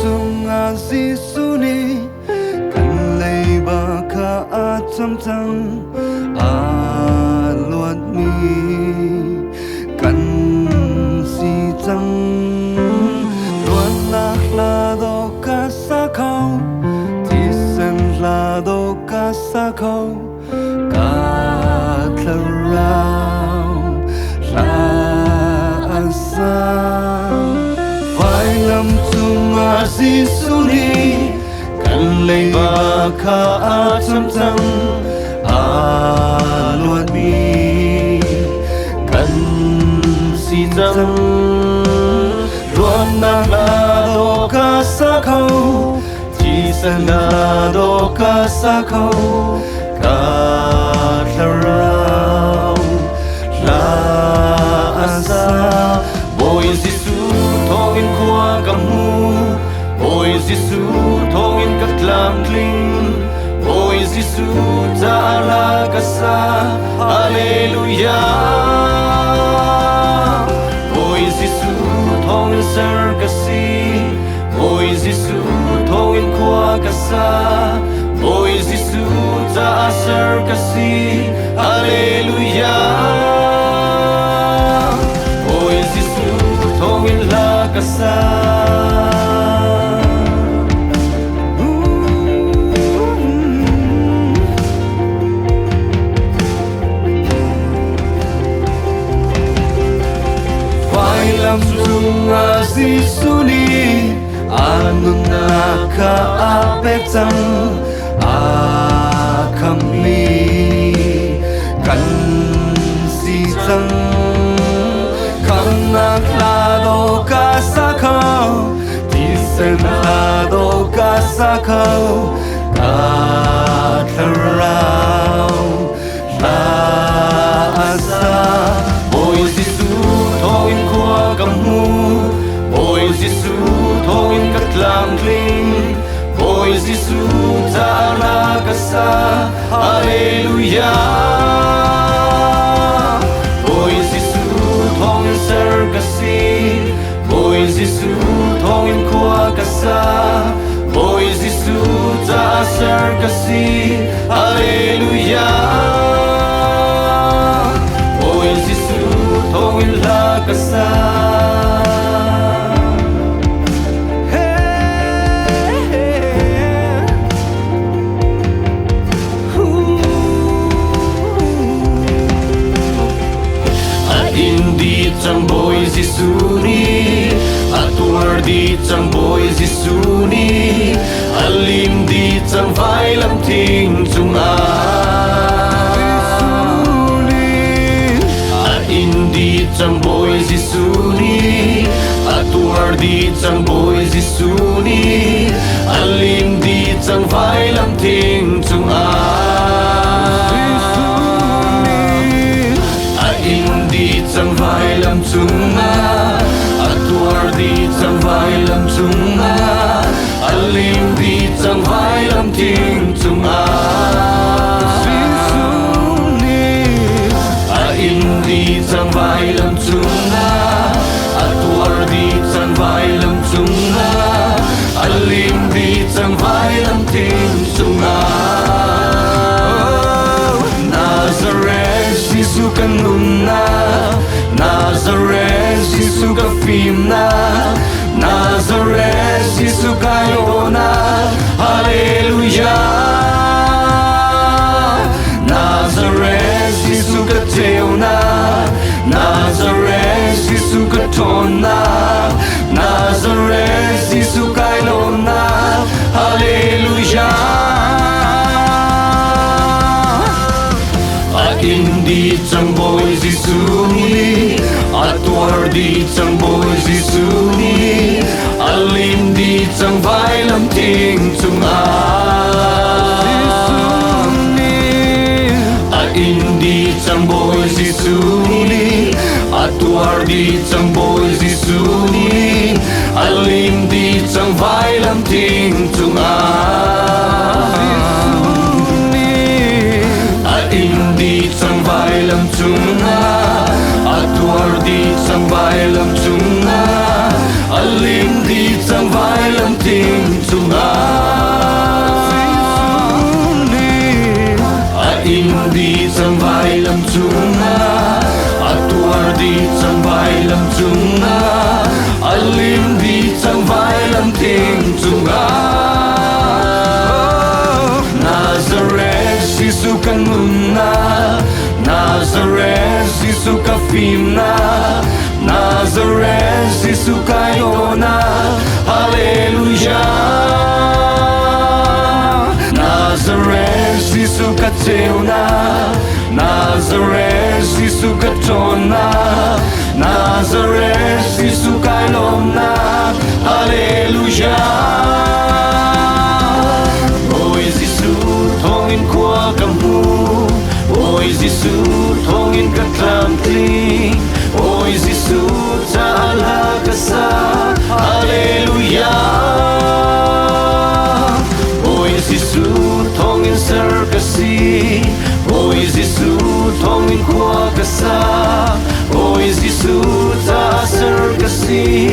Chung a Giêsu-ni kan lei ba kha a cham chang a luat mi kan si chang luan nak la do ka sa khâu ti sen la do ka sa khâu ka thla rao la asa vai lam chung a Giêsu-ni kan lei ba kha a cham chang a luat mi kan si chang luan nak la do ka sa khâu chi san la do ka sa khâu ka thla rao la asa Ôi Giêsu thong in khoa cầm mu Ôi Giêsu thong in cắt làm linh Ôi Giêsu ta la ca sa Alleluia Ôi Giêsu thong in ser ca si Ôi Giêsu thong in khoa ca sa Ôi Giêsu ta ser ca si Alleluia Kasa Vai lam chung a Giêsu-ni anun na ka apek chang a kham mi kan si chang kan nak la do ka sa khâu ti sen la do ka sa khâu ka thla rao la asa Ôi Giêsu thong in khoa cầm mu Ôi Giêsu thong in cắt làm linh Ôi Giêsu ta la ca sa Alleluia Ôi Giêsu thong in ser ca si Ôi Giêsu thong in khoa ca sa Ôi Giêsu ta ser ca si Alleluia Ôi Giêsu thong in la ca sa Indi chang boy Giêsu-ni Atuar di chang boy Giêsu-ni Alim di chang vai lam thing chung a Indi chang boy Giêsu-ni Atuar di chang boy Giêsu-ni Alim di chang vai lam thing chung a Indi chang vai lam chung a Atuar di chang vai lam chung a Alim di chang vai lam thing chung a Indi chang vai lam chung a Atuar di chang vai lam chung a Alim di chang vai lam thing chung a Nazareth Giêsu kan nun na Nazareth Giêsu ka phim na Nazareth Giêsu ka yo na Alleluia Nazareth Giêsu ka treo na Nazareth Giêsu ka thon na Nazareth Giêsu ka lo na Alleluia Indi chang boy Giêsu-ni Atuar di chang boy Giêsu-ni Alim di Giêsu-ni atuar đi chẳng bồi Giêsu-ni alim đi chẳng vai làm tình chung in đi chẳng vai làm chung atuar đi chẳng vai làm chung alim đi chẳng vai làm tình chung in đi chẳng vai làm chung atuar đi chẳng vai làm chung alim đi chẳng vai làm tình chung Nazareth Giêsu kan muna Nazareth Giêsu ka fimna Nazareth Giêsu ka yona Hallelujah Nazareth Giêsu ka teuna Nazareth Giêsu ka tona Nazareth Giêsu ka lomna Hallelujah Thongin qua cầm mu ôi Giêsu thongin các làm tling ôi Giêsu ta la kasa Hallelujah ôi Giêsu thongin ser kasi ôi Giêsu thongin qua kasa ôi Giêsu ta ser kasi